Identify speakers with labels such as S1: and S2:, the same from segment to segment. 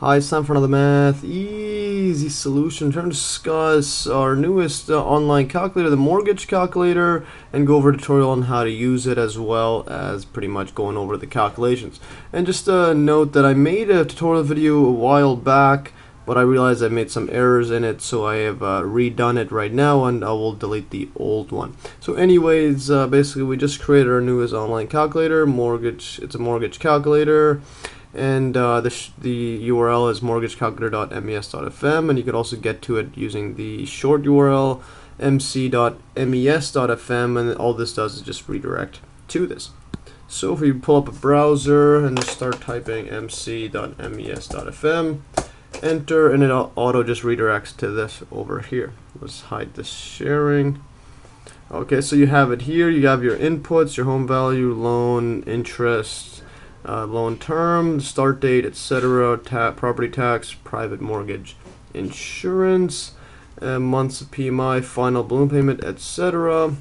S1: Hi, it's time for another math easy solution. Trying to discuss our newest online calculator, the mortgage calculator, and go over a tutorial on how to use it, as well as pretty much going over the calculations. And just a note that I made a tutorial video a while back, but I realized I made some errors in it, so I have redone it right now, and I will delete the old one. So anyways, basically we just created our newest online calculator, mortgage. It's a mortgage calculator. And the URL is mortgagecalculator.mes.fm, and you could also get to it using the short URL mc.mes.fm, and all this does is just redirect to this. So if you pull up a browser and just start typing mc.mes.fm, enter, and it auto just redirects to this over here. Let's hide this sharing. Okay, so you have it here. You have your inputs, your home value, loan, interest, loan term, start date, etc., property tax, private mortgage, insurance, months of PMI, final balloon payment, etc.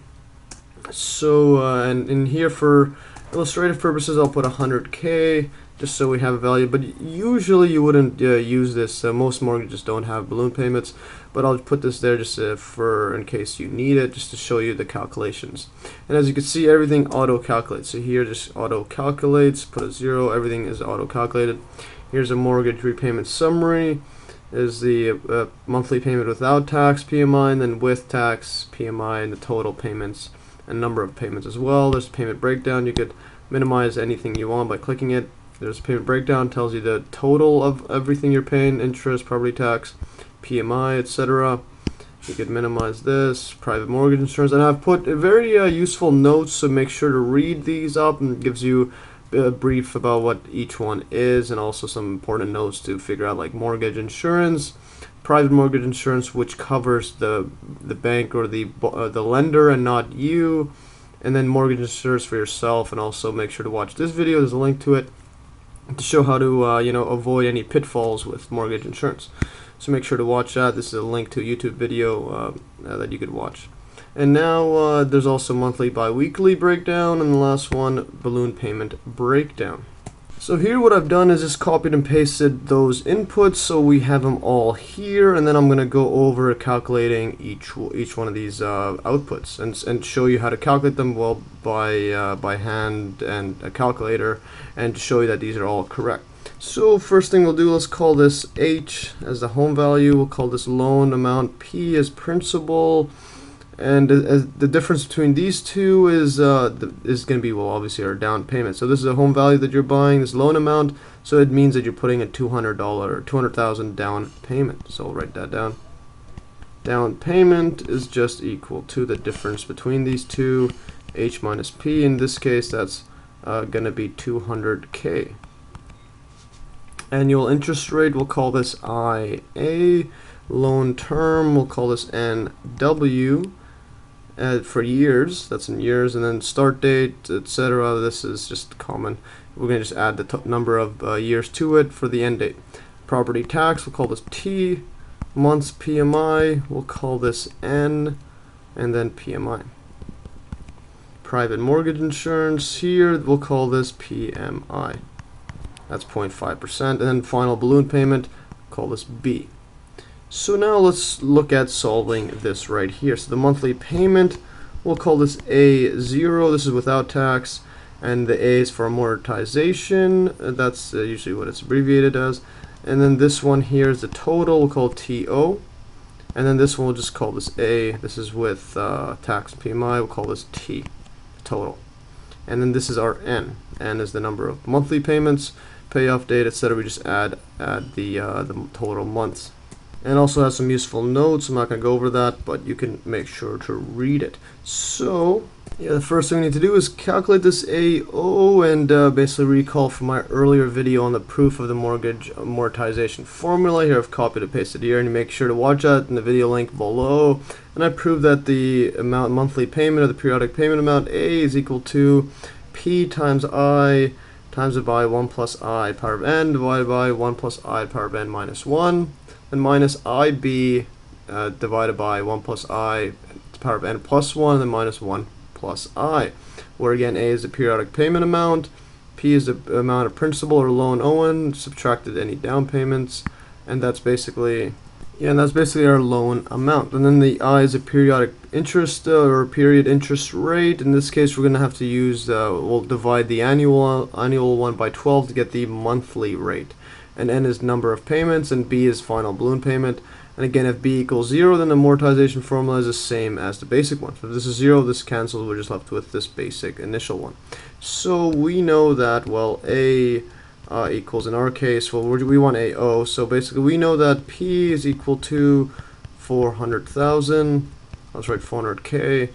S1: So and in here for illustrative purposes I'll put 100K just so we have a value, but usually you wouldn't use this. Most mortgages don't have balloon payments, but I'll put this there just for in case you need it, just to show you the calculations. And as you can see, everything auto calculates. So here just auto calculates, put a 0, everything is auto calculated. Here's a mortgage repayment summary, is the monthly payment without tax PMI, and then with tax PMI, and the total payments and number of payments as well. There's payment breakdown. You could minimize anything you want by clicking it. There's payment breakdown, tells you the total of everything you're paying, interest, property tax, PMI, etc. You could minimize this, private mortgage insurance, and I've put very useful notes, so make sure to read these up, and it gives you a brief about what each one is, and also some important notes to figure out, like mortgage insurance, private mortgage insurance, which covers the bank or the lender and not you, and then mortgage insurance for yourself. And also make sure to watch this video. There's a link to it to show how to avoid any pitfalls with mortgage insurance. So make sure to watch that. This is a link to a YouTube video that you could watch. And now there's also monthly, bi-weekly breakdown, and the last one, balloon payment breakdown. So here what I've done is just copied and pasted those inputs, so we have them all here, and then I'm going to go over calculating each one of these outputs and show you how to calculate them well by hand and a calculator, and to show you that these are all correct. So first thing we'll do, let's call this H as the home value, we'll call this loan amount, P as principal, and the difference between these two is going to be, well, obviously our down payment. So this is a home value that you're buying, this loan amount, so it means that you're putting a $200,000 down payment. So I'll write that down. Down payment is just equal to the difference between these two, H minus P. In this case, that's going to be 200K. Annual interest rate, we'll call this IA. Loan term, we'll call this NW. For years, that's in years, and then start date, etc. This is just common. We're going to just add the number of years to it for the end date. Property tax, we'll call this T. Months PMI, we'll call this N, and then PMI. Private mortgage insurance, here we'll call this PMI. That's 0.5%, and then final balloon payment, call this B. So now let's look at solving this right here. So the monthly payment, we'll call this A0. This is without tax, and the A is for amortization. That's usually what it's abbreviated as. And then this one here is the total. We'll call it TO. And then this one we'll just call this A. This is with tax PMI. We'll call this T, total. And then this is our N. N is the number of monthly payments, payoff date, etc. We just add the total months. And also has some useful notes. I'm not going to go over that, but you can make sure to read it. So yeah, the first thing we need to do is calculate this AO, and basically recall from my earlier video on the proof of the mortgage amortization formula. Here I've copied and pasted here, and you make sure to watch that in the video link below. And I proved that the monthly payment, or the periodic payment amount, A is equal to P times I times it by 1 plus I power of n divided by 1 plus I power of n minus 1. And minus IB divided by 1 plus I to the power of n plus 1, and then minus 1 plus I, where again A is the periodic payment amount, P P is the amount of principal or loan owing, subtracted any down payments, and that's basically our loan amount. And then the I is a periodic interest or period interest rate. In this case, we're going to have to use, we'll divide the annual one by 12 to get the monthly rate. And N is number of payments, and B is final balloon payment. And again, if B equals 0, then the amortization formula is the same as the basic one. So if this is 0, this cancels, we're just left with this basic initial one. So we know that, well, A equals, in our case, well, we want AO, so basically we know that P is equal to 400,000, let's write 400K,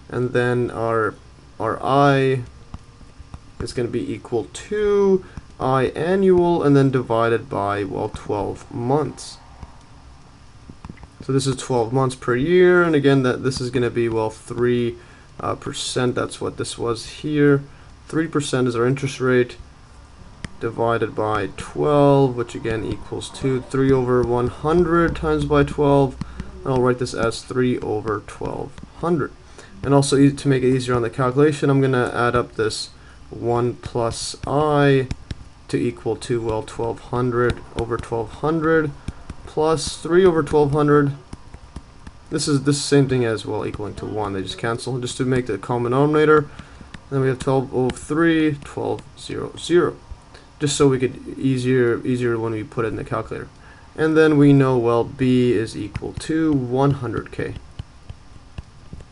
S1: and then our I is going to be equal to I annual, and then divided by, well, 12 months. So this is 12 months per year, and again, this is going to be, well, 3%, that's what this was here. 3% is our interest rate, divided by 12, which again equals to 3 over 100 times by 12, and I'll write this as 3 over 1200. And also, to make it easier on the calculation, I'm going to add up this 1 plus I to equal to, well, 1200 over 1200 plus 3 over 1200. This is the same thing as, well, equaling to 1. They just cancel, just to make the common denominator. And then we have 12 over 3, 1200. Just so we could easier when we put it in the calculator. And then we know, well, B is equal to 100K.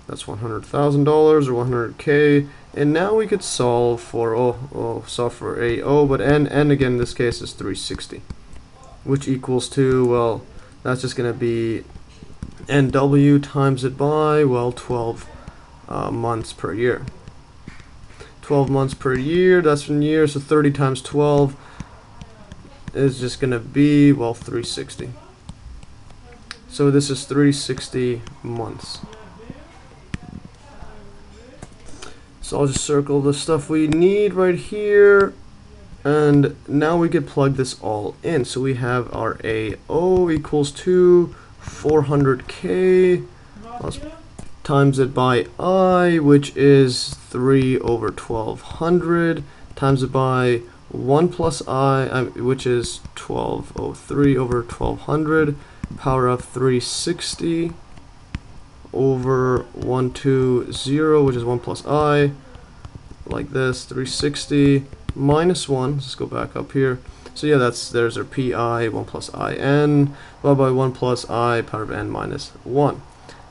S1: That's $100,000 or 100K. And now we could solve for solve for AO, but N again in this case is 360, which equals to, well, that's just going to be NW times it by, well, 12 months per year. 12 months per year, that's in years, so 30 times 12 is just going to be, well, 360. So this is 360 months. So I'll just circle the stuff we need right here, and now we could plug this all in. So we have our AO equals to 400K, let's times it by I, which is 3 over 1200, times it by 1 plus I, which is 1203 over 1200, power of 360 over 120, which is 1 plus I, like this, 360 minus 1, let's go back up here. So yeah, there's our PI, 1 plus IN, divided by 1 plus I, power of n minus 1.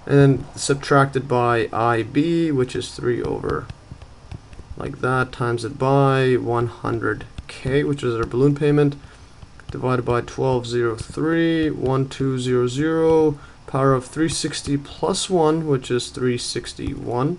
S1: And then subtracted by IB, which is 3 over, like that, times it by 100K, which is our balloon payment, divided by 1203, 1200, power of 360 plus 1, which is 361,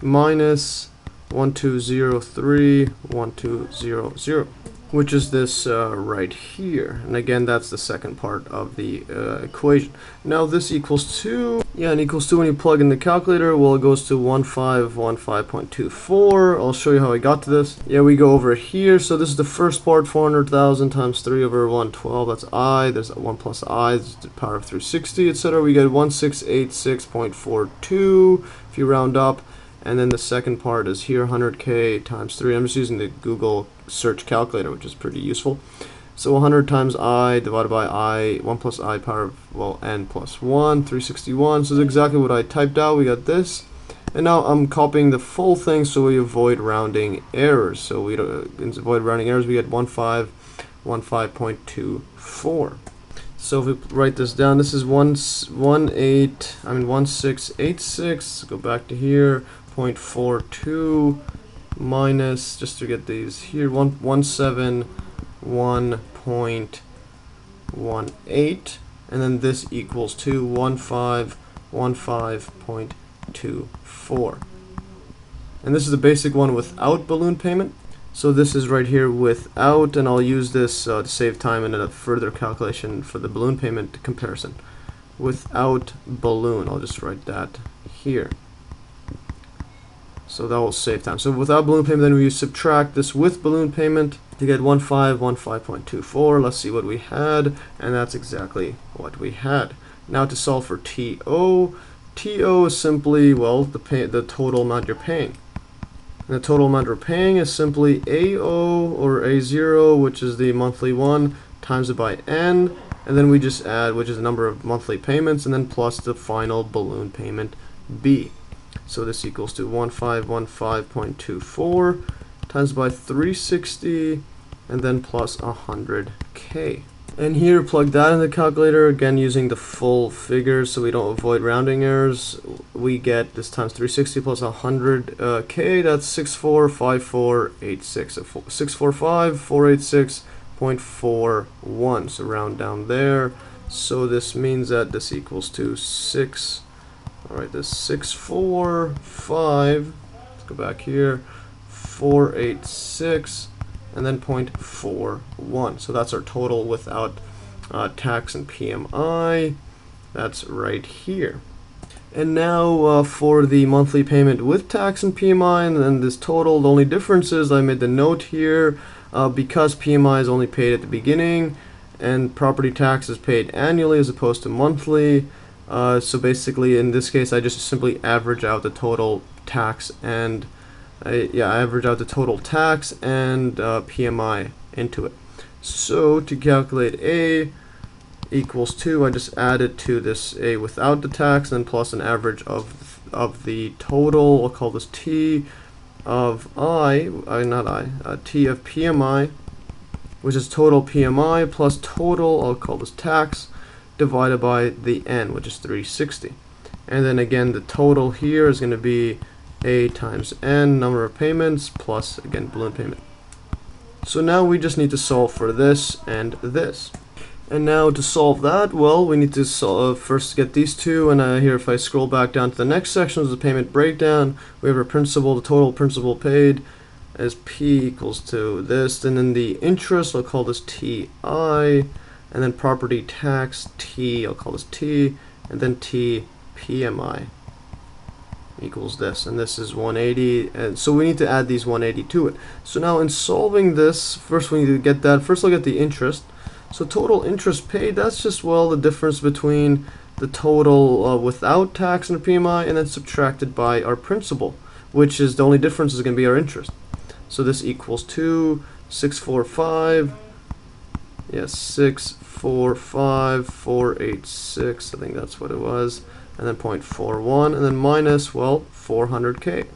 S1: minus 1203, 1200, which is this right here. And again, that's the second part of the equation. Now this equals to, and equals to, when you plug in the calculator, well, it goes to 1515.24. I'll show you how I got to this. Yeah, we go over here. So this is the first part, 400,000 times 3 over 112. That's I. There's 1 plus I. This is the power of 360, etc. We get 1686.42 if you round up. And then the second part is here, 100K times 3. I'm just using the Google search calculator, which is pretty useful. So 100 times I divided by I, 1 plus I power of, well, n plus 1, 361. So this is exactly what I typed out. We got this. And now I'm copying the full thing so we avoid rounding errors. So we don't avoid rounding errors. We get 1515.24. So if we write this down, this is 1686. Go back to here. 0.42 minus, just to get these here, 171.18, and then this equals to 1515.24. And this is the basic one without balloon payment. So this is right here without, and I'll use this to save time in a further calculation for the balloon payment comparison. Without balloon, I'll just write that here. So that will save time. So without balloon payment, then we subtract this with balloon payment to get 1515.24. Let's see what we had, and that's exactly what we had. Now to solve for TO. TO is simply, well, the total amount you're paying. And the total amount we're paying is simply AO or A0, which is the monthly one, times it by N, and then we just add, which is the number of monthly payments, and then plus the final balloon payment B. So this equals to 1515.24 times by 360, and then plus 100K. And here, plug that in the calculator, again using the full figures so we don't avoid rounding errors. We get this times 360 plus 100K, that's 645486. 645486.41, so round down there. So this means that this equals to 645, let's go back here, 486, and then 0.41. So that's our total without tax and PMI. That's right here. And now for the monthly payment with tax and PMI, and then this total, the only difference is I made the note here, because PMI is only paid at the beginning and property tax is paid annually as opposed to monthly. So basically in this case I just simply average out the total tax and I average out the total tax and PMI into it. So to calculate A equals 2, I just add it to this A without the tax and plus an average of the total. I'll call this T of T of PMI, which is total PMI plus total, I'll call this tax, divided by the N, which is 360. And then again the total here is going to be A times N, number of payments, plus again balloon payment. So now we just need to solve for this and this. And now to solve that, well, we need to first get these two, and here if I scroll back down to the next section is the payment breakdown. We have our principal, the total principal paid as P equals to this, and then the interest, I'll call this TI, and then property tax T, I'll call this T, and then T PMI equals this, and this is 180, and so we need to add these 180 to it. So now in solving this, first we need to get that, first look at the interest. So total interest paid, that's just, well, the difference between the total without tax and PMI and then subtracted by our principal, which is the only difference is going to be our interest. So this equals to 645,486, I think that's what it was, and then 0.41, and then minus, well, 400K.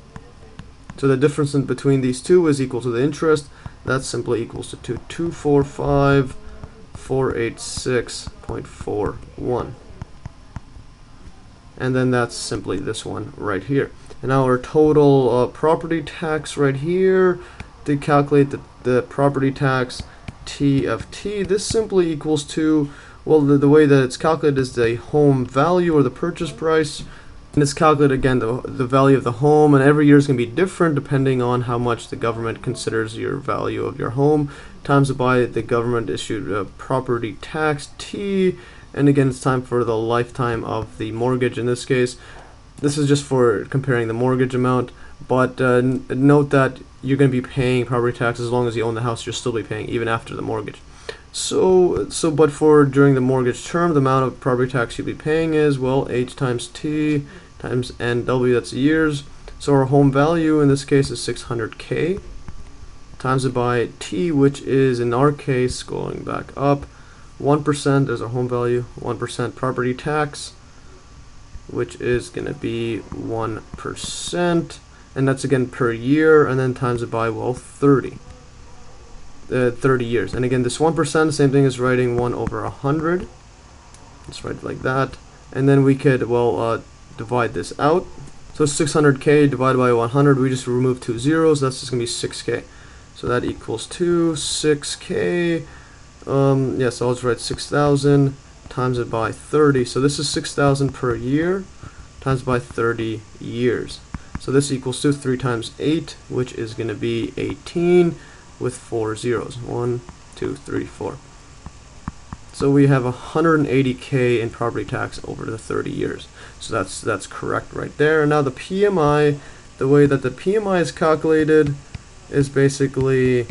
S1: So the difference in between these two is equal to the interest. That simply equals to 245,486.41. And then that's simply this one right here. And now our total property tax right here, to calculate the property tax T of T, this simply equals to, well, the way that it's calculated is the home value or the purchase price. And it's calculated again the value of the home, and every year is going to be different depending on how much the government considers your value of your home, times it by the government issued property tax T, and again it's time for the lifetime of the mortgage. In this case, this is just for comparing the mortgage amount, but note that you're going to be paying property tax as long as you own the house. You'll still be paying even after the mortgage. But for during the mortgage term, the amount of property tax you'll be paying is, well, H times T times NW, that's years. So our home value in this case is 600K, times it by T, which is in our case, going back up, 1%, there's our home value, 1% property tax, which is going to be 1%, and that's again per year, and then times it by, well, 30 years. And again, this 1%, same thing as writing 1 over 100. Let's write it like that. And then we could, well, divide this out. So 600K divided by 100, we just remove 2 zeros. That's just going to be 6K. So that equals to 6K. Yes, I'll just write 6,000 times it by 30. So this is 6,000 per year times by 30 years. So this equals to 3 times 8, which is going to be 18. With 4 zeros. 1, 2, 3, 4. So we have 180K in property tax over the 30 years. So that's correct right there. And now the PMI, the way that the PMI is calculated is basically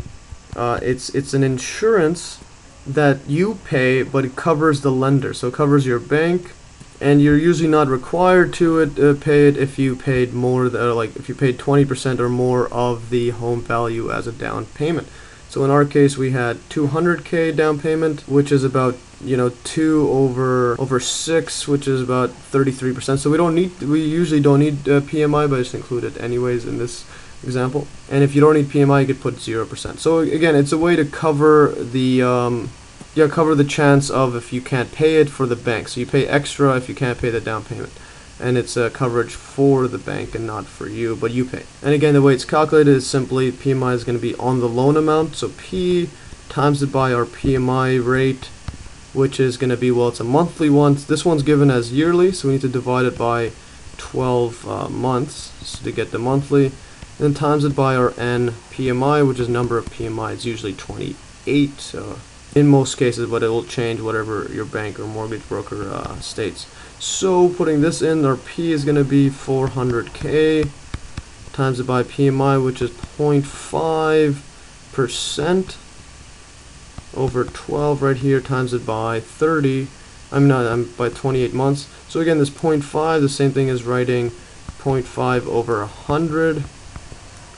S1: it's an insurance that you pay, but it covers the lender. So it covers your bank and you're usually not required to pay it if you paid more like if you paid 20% or more of the home value as a down payment. So in our case, we had 200K down payment, which is about 2 over 6, which is about 33%. So we usually don't need PMI, but I just include it anyways in this example. And if you don't need PMI, you could put 0%. So again, it's a way to cover the cover the chance of if you can't pay it for the bank. So you pay extra if you can't pay the down payment, and it's coverage for the bank and not for you, but you pay. And again, the way it's calculated is simply PMI is going to be on the loan amount, so P times it by our PMI rate, which is going to be, well, it's a monthly one. This one's given as yearly, so we need to divide it by 12 months to get the monthly, and then times it by our N PMI, which is number of PMI. It's usually 28 in most cases, but it will change whatever your bank or mortgage broker states. So putting this in, our P is going to be 400K times it by PMI, which is 0.5% over 12 right here, times it by 30. By 28 months. So again, this 0.5, the same thing as writing 0.5 over 100,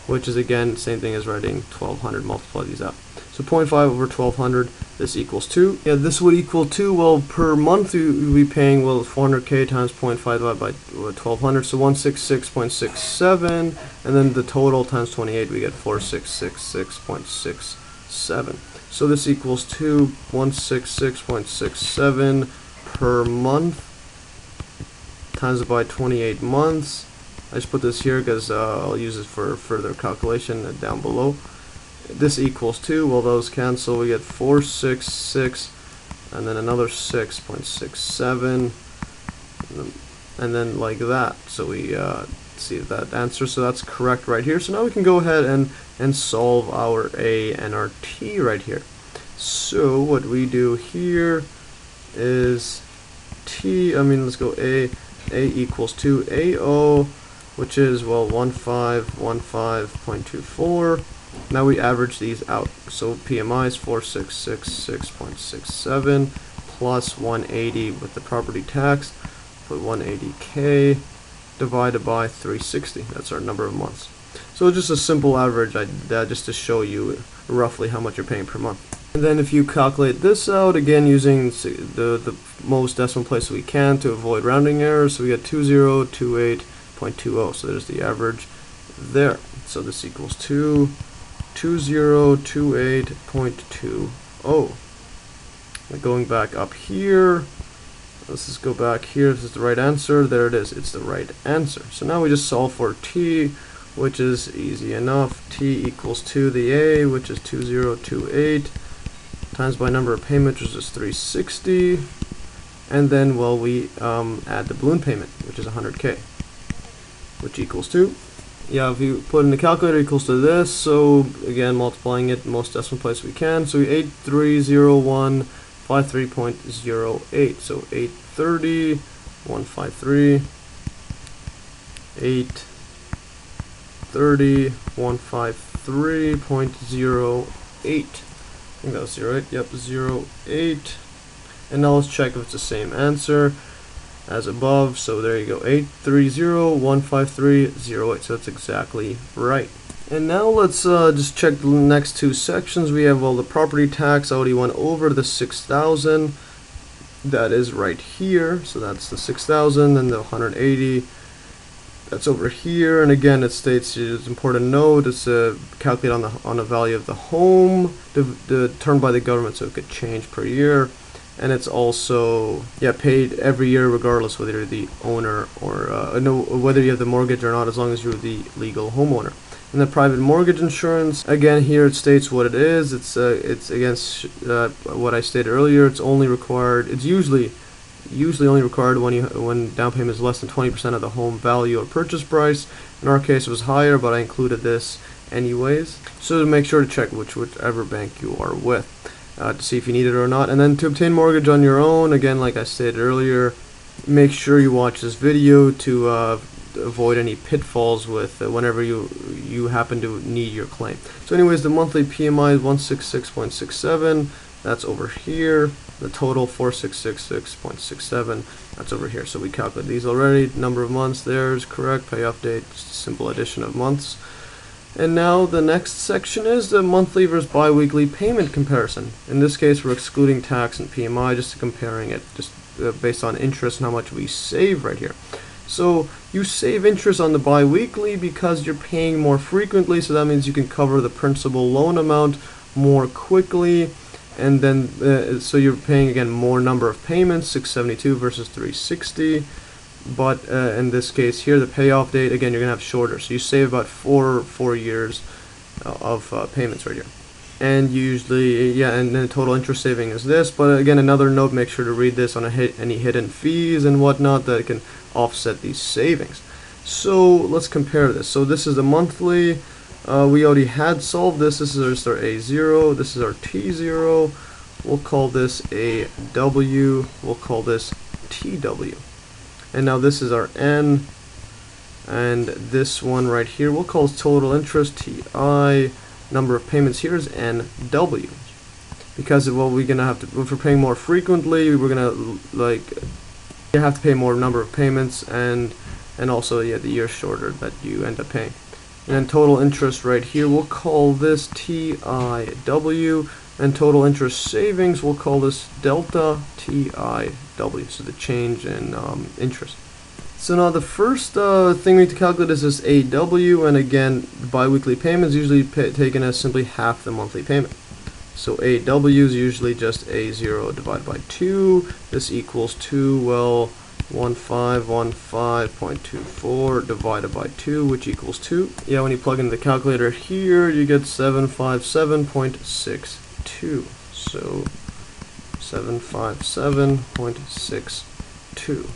S1: which is again same thing as writing 1200. Multiply these out. So 0.5 over 1200, this equals 2. Yeah, this would equal 2. Well, per month we would be paying, well, 400K times 0.5 divided by 1200, so 166.67, and then the total times 28, we get 4666.67. So this equals 166.67 per month times it by 28 months. I just put this here because I'll use it for further calculation down below. This equals 2. Well, those cancel. We get 466 and then another 6.67, and then like that. So we see that answer. So that's correct right here. So now we can go ahead and solve our A and our T right here. So what we do here is let's go A equals 2 AO, which is, well, 1515.24. Now we average these out. So PMI is 4666.67 plus 180 with the property tax. Put 180K divided by 360. That's our number of months. So just a simple average, just to show you roughly how much you're paying per month. And then if you calculate this out, again using the most decimal place we can to avoid rounding errors, so we get 2028.20. So there's the average there. So this equals 2028.20. Going back up here, let's just go back here. This is the right answer. There it is. It's the right answer. So now we just solve for T, which is easy enough. T equals 2 the A, which is 2028, times by number of payments, which is 360, and then, well, we add the balloon payment, which is 100K, which equals 2. Yeah, if you put in the calculator, equals to this. So again, multiplying it most decimal place we can. So 830153.08. So 830.153. 830.153.08. I think that was 08. Yep, 08. And now let's check if it's the same answer as above. So there you go, 830.153.08. So that's exactly right. And now let's just check the next two sections. We have, well, the property tax. I already went over the 6,000. That is right here. So that's the 6,000 and the 180. That's over here. And again, it states, it's important to note, it's calculated on the value of the home determined by the government, so it could change per year. And it's also paid every year regardless whether you're the owner or whether you have the mortgage or not, as long as you're the legal homeowner. And the private mortgage insurance, again, here it states what it is. It's against what I stated earlier. It's only required. It's usually only required when down payment is less than 20% of the home value or purchase price. In our case, it was higher, but I included this anyways. So to make sure to check whichever bank you are with to see if you need it or not. And then to obtain mortgage on your own, again, like I stated earlier, make sure you watch this video to avoid any pitfalls with whenever you happen to need your claim. So anyways, the monthly PMI is 166.67. That's over here. The total 4666.67. That's over here. So we calculate these already. Number of months there is correct. Payoff date, just a simple addition of months. And now the next section is the monthly versus biweekly payment comparison. In this case, we're excluding tax and PMI, just comparing it just based on interest and how much we save right here. So you save interest on the biweekly because you're paying more frequently, so that means you can cover the principal loan amount more quickly. And then so you're paying again more number of payments, 672 versus 360. But in this case here, the payoff date, again, you're gonna have shorter, so you save about four years of payments right here. And usually, yeah, and then total interest saving is this. But again, another note: make sure to read this on any hidden fees and whatnot that can offset these savings. So let's compare this. So this is the monthly. We already had solved this. This is just our A0. This is our T0. We'll call this a W. We'll call this TW. And now this is our N. And this one right here, we'll call this total interest, TI. Number of payments here is NW. Because, well, we're going to have to, if we're paying more frequently, we're going to, like, you have to pay more number of payments, and also, yeah, the year shorter that you end up paying. And then total interest right here, we'll call this TIW, and total interest savings, we'll call this delta TIW, so the change in interest. So now the first thing we need to calculate is this AW, and again, biweekly payments usually taken as simply half the monthly payment. So AW is usually just A0 divided by 2. This equals 2, well, 1515.24 divided by 2, which equals 2. Yeah, when you plug in the calculator here, you get 757.62. So 757.62.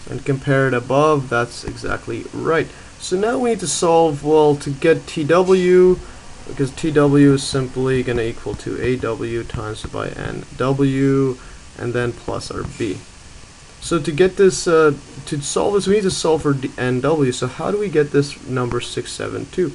S1: And compare it above, that's exactly right. So now we need to solve, well, to get TW, because TW is simply going to equal to AW times by NW, and then plus our B. So to get this, to solve this, we need to solve for NW. So how do we get this number 672?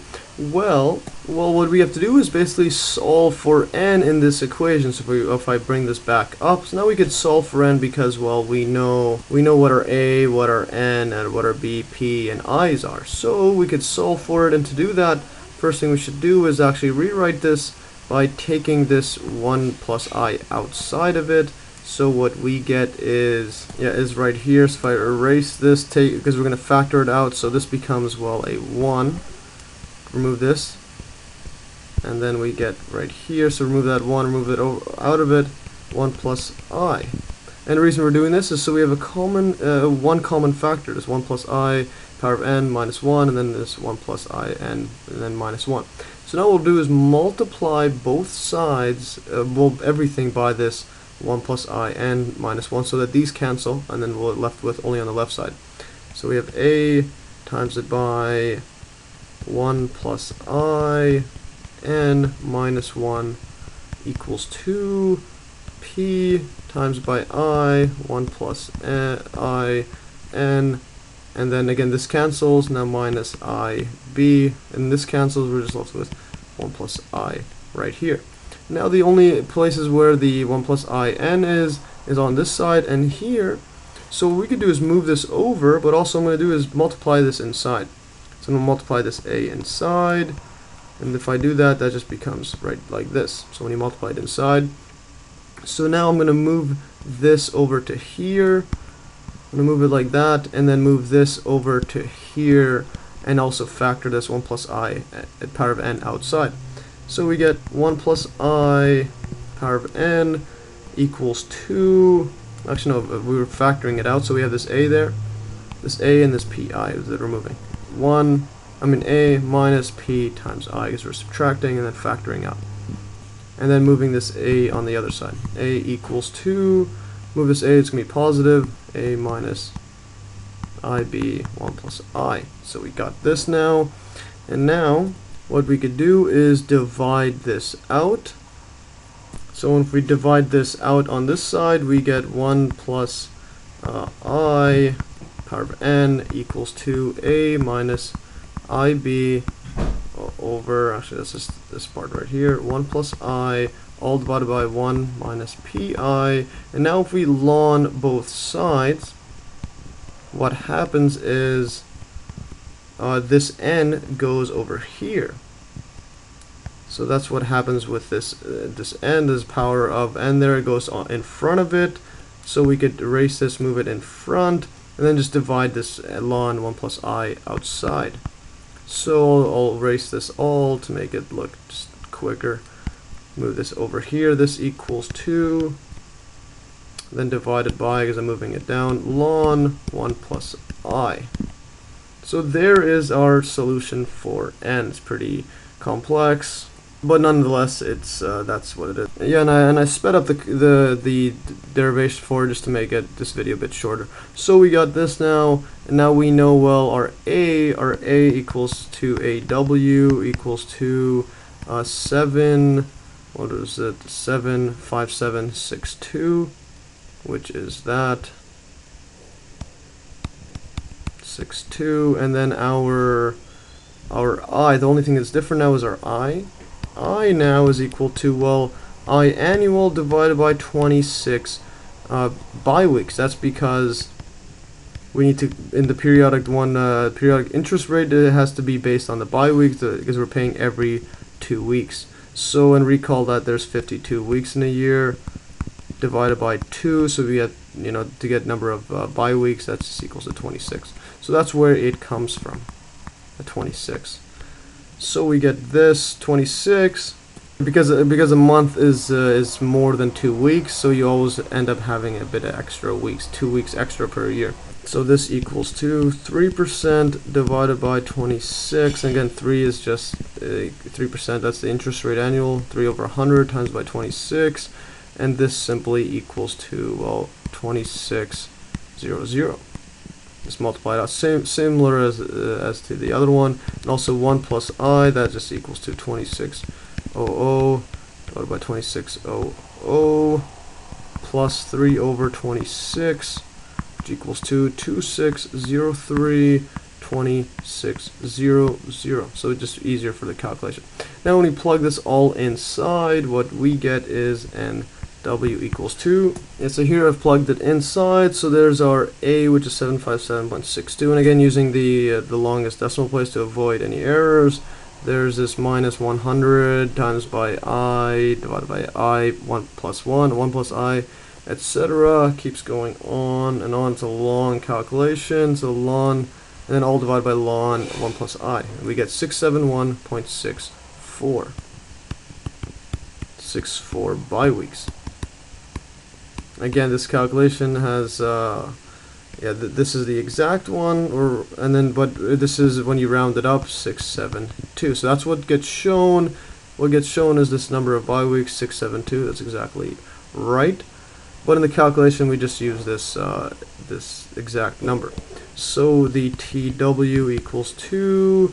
S1: Well, what we have to do is basically solve for N in this equation. So if I bring this back up, so now we could solve for N because, well, we know what our A, what our N, and what our B, P, and I's are. So we could solve for it, and to do that, first thing we should do is actually rewrite this by taking this 1 plus I outside of it. So what we get is right here. So if I erase this, because we're going to factor it out, so this becomes, well, a 1. Remove this, and then we get right here. So remove that 1, remove it out of it, 1 plus I. And the reason we're doing this is so we have a common one common factor. This 1 plus I power of n minus 1, and then this 1 plus I n, and then minus 1. So now what we'll do is multiply both sides, well, everything by this 1 plus I n minus 1, so that these cancel, and then we're left with only on the left side. So we have A times it by 1 plus I n minus 1 equals 2. P times by I, 1 plus I n, and then again this cancels, now minus I b, and this cancels, we're just left with 1 plus I right here. Now the only places where the 1 plus I n is on this side and here. So what we could do is move this over, but also I'm going to do is multiply this inside. So I'm going to multiply this A inside, and if I do that, that just becomes right like this. So when you multiply it inside, so now I'm going to move this over to here. I'm going to move it like that, and then move this over to here, and also factor this 1 plus I at power of n outside. So we get 1 plus I power of n equals 2. Actually, no, we were factoring it out, so we have this A there, this A, and this PI that we're moving. A minus P times I, because we're subtracting and then factoring out. And then moving this A on the other side. A equals 2. Move this A, it's going to be positive. A minus IB 1 plus I. So we got this now. And now, what we could do is divide this out. So if we divide this out on this side, we get 1 plus I power of n equals 2A minus IB over, actually that's just this part right here, 1 plus I all divided by 1 minus pi. And now if we ln both sides, what happens is this n goes over here. So that's what happens with this this n, this power of n there, it goes in front of it. So we could erase this, move it in front, and then just divide this ln 1 plus I outside. So I'll erase this all to make it look just quicker. Move this over here, this equals 2, then divided by, because I'm moving it down, ln 1 plus I. So there is our solution for n. It's pretty complex, but nonetheless, it's that's what it is. Yeah, and I sped up the derivation for just to make this video a bit shorter. So we got this now, and now we know, well, our a equals to AW equals to 7. What is it? 75762, which is that 62, and then our I. The only thing that's different now is our I. I now is equal to, well, I annual divided by 26 bi-weeks. That's because we need to, in the periodic interest rate, it has to be based on the bi-weeks because we're paying every 2 weeks. So, and recall that there's 52 weeks in a year divided by 2, so we get, to get number of bi-weeks, that's just equals to 26. So that's where it comes from, a 26. So we get this 26 because a month is more than 2 weeks, so you always end up having a bit of extra weeks, 2 weeks extra per year. So this equals to 3% divided by 26. And again, 3 is just 3%. That's the interest rate annual. 3 over 100 times by 26, and this simply equals to, well, 2600. Just multiply it out, similar as to the other one. And also 1 plus I, that just equals to 2600 divided by 2600 plus 3 over 26, which equals to 2600. So it's just easier for the calculation. Now when we plug this all inside, what we get is NW equals 2. And so here I've plugged it inside, so there's our A, which is 757.62, and again using the longest decimal place to avoid any errors. There's this minus 100 times by I divided by I, 1 plus 1, 1 plus I, etc. Keeps going on and on. It's a long calculation. So ln, and then all divided by ln 1 plus I. And we get 671.64. 64 bi-weeks. Again, this calculation has this is the exact one, but this is when you round it up, 672. So that's what gets shown. What gets shown is this number of bi-weeks, 672. That's exactly right. But in the calculation, we just use this this exact number. So the TW equals 2.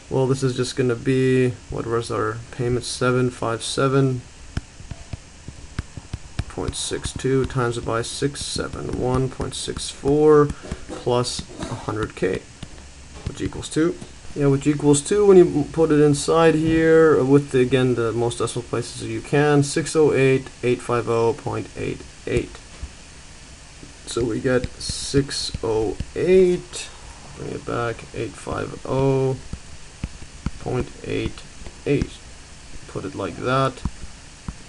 S1: Well, this is just going to be, what was our payment? 757.62 times it by 671.64 plus 100K, which equals 2. Yeah, which equals 2 when you put it inside here with, again, the most decimal places you can, 608,850.88. So we get 608, bring it back, 850.88. Put it like that.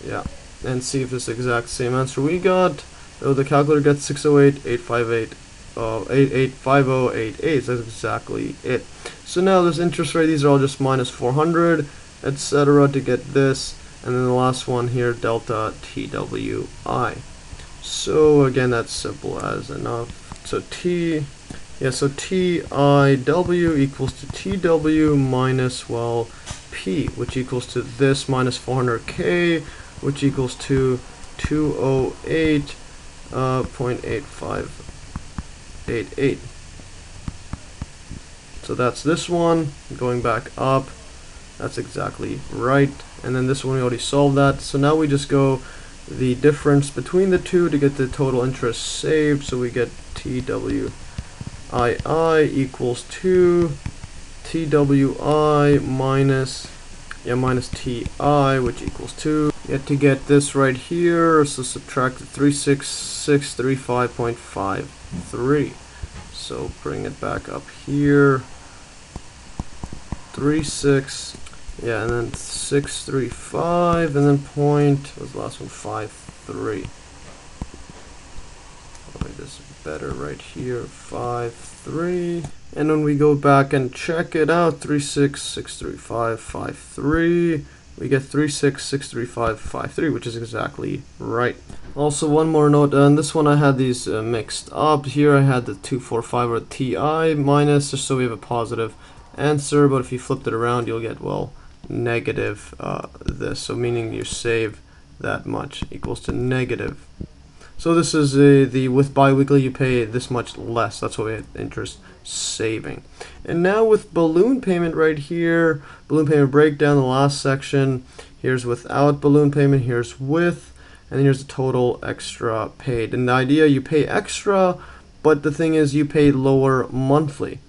S1: Yeah, and see if it's the exact same answer we got. Oh, the calculator gets 608,850.88. So that's exactly it. So now this interest rate, these are all just minus 400, etc. to get this. And then the last one here, delta TWI. So again, that's simple as enough. So TIW equals to TW minus, well, P, which equals to this minus 400K, which equals to 208.8588. So that's this one, going back up, that's exactly right. And then this one, we already solved that. So now we just go the difference between the two to get the total interest saved. So we get TWII equals 2 TWI minus TI, which equals 2. to get this right here, so subtract 36635.53. So bring it back up here. 36, yeah, and then 635, and then point, what was the last one? 53. I'll make this better right here, 53. And when we go back and check it out, 3663553, we get 3663553, which is exactly right. Also, one more note, on this one I had these mixed up. Here I had the 245 or TI minus, just so we have a positive answer, but if you flipped it around, you'll get, well, negative this, so meaning you save that much equals to negative. So this is the with biweekly you pay this much less. That's what we had interest saving. And now with balloon payment right here, balloon payment breakdown, the last section. Here's without balloon payment, here's with, and then here's the total extra paid. And the idea, you pay extra, but the thing is you pay lower monthly.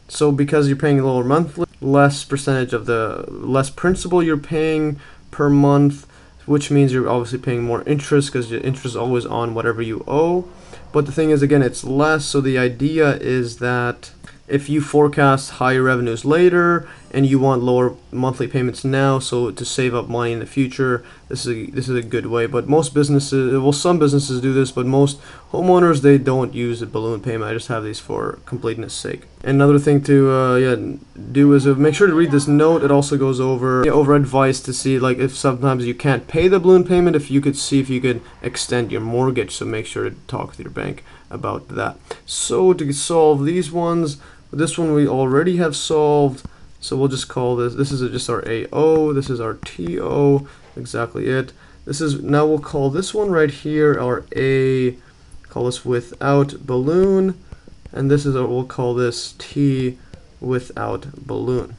S1: So because you're paying lower monthly, less percentage of the less principal you're paying per month, which means you're obviously paying more interest because your interest is always on whatever you owe. But the thing is, again, it's less. So the idea is that if you forecast higher revenues later and you want lower monthly payments now, so to save up money in the future, this is a good way. But most businesses, well, some businesses do this, but most homeowners, they don't use a balloon payment. I just have these for completeness sake. Another thing to do is make sure to read this note. It also goes over advice to see, like, if sometimes you can't pay the balloon payment, if you could see if you could extend your mortgage. So make sure to talk with your bank about that. So to solve these ones, this one we already have solved, so we'll just call this is just our AO, this is our TO, exactly it. This is, now we'll call this one right here our A, call this without balloon, and this is our, we'll call this T without balloon.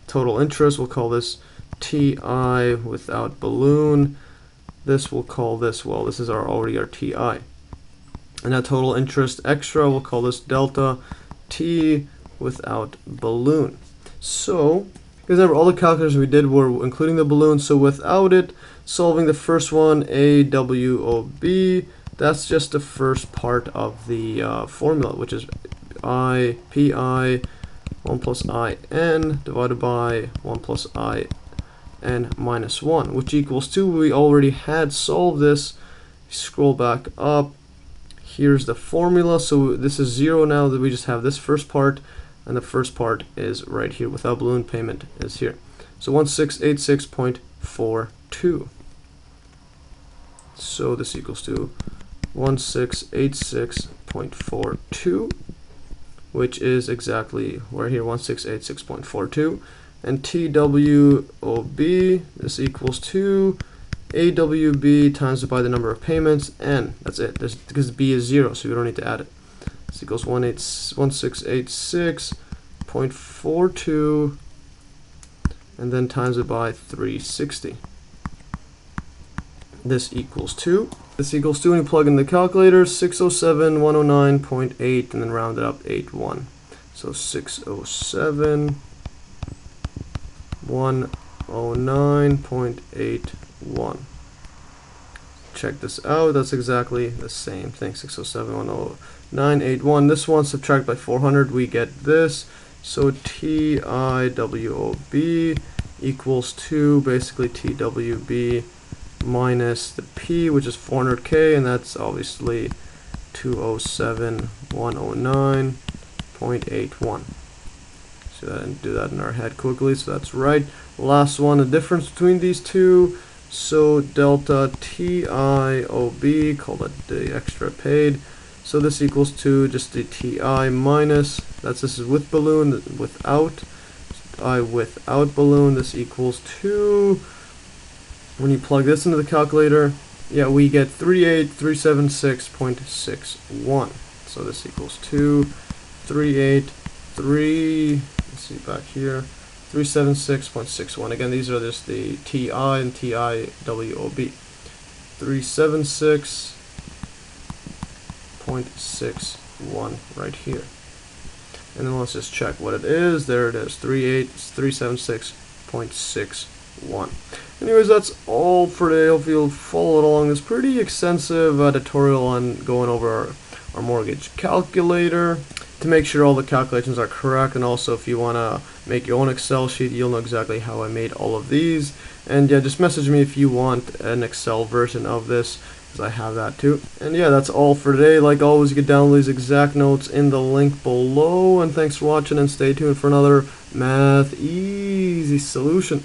S1: Total interest, we'll call this TI without balloon. This we'll call this, well, this is already our TI. And now total interest extra, we'll call this delta T without balloon. So, because remember, all the calculations we did were including the balloon, so without it, solving the first one, AWOB, that's just the first part of the formula, which is PI 1 plus IN divided by 1 plus IN minus 1, which equals 2. We already had solved this. Scroll back up. Here's the formula, so this is 0 now that we just have this first part, and the first part is right here, without balloon payment is here. So 1686.42. So this equals to 1686.42, which is exactly right here, 1686.42. And TWOB, this equals to AWB times by the number of payments, and that's it. Because B is 0, so we don't need to add it. This equals 1686.42, and then times it by 360. This equals 2. This equals 2, and you plug in the calculator, 607, 109.8, and then round it up 81. So 607, 109.81. Check this out, that's exactly the same thing, 607, 109.81. This one subtract by 400, we get this. So TIWOB equals 2, basically TWB minus the P, which is 400K, and that's obviously 207, 109.81. So that and do that in our head quickly, so that's right. Last one, the difference between these two, so delta TIOB, call that the extra paid. So this equals to just the TI minus, this is with balloon, without, I without balloon, this equals to, when you plug this into the calculator, yeah, we get 38376.61. So this equals to 383, let's see back here, 376.61. Again, these are just the TI and TIWOB. 376.61 right here. And then let's just check what it is. There it is, 376.61. Anyways, that's all for today. Hopefully you'll follow along this pretty extensive tutorial on going over our mortgage calculator to make sure all the calculations are correct. And also, if you want to make your own Excel sheet, you'll know exactly how I made all of these. And yeah, just message me if you want an Excel version of this, because I have that too. And yeah, that's all for today. Like always, you can download these exact notes in the link below. And thanks for watching, and stay tuned for another Math Easy solution.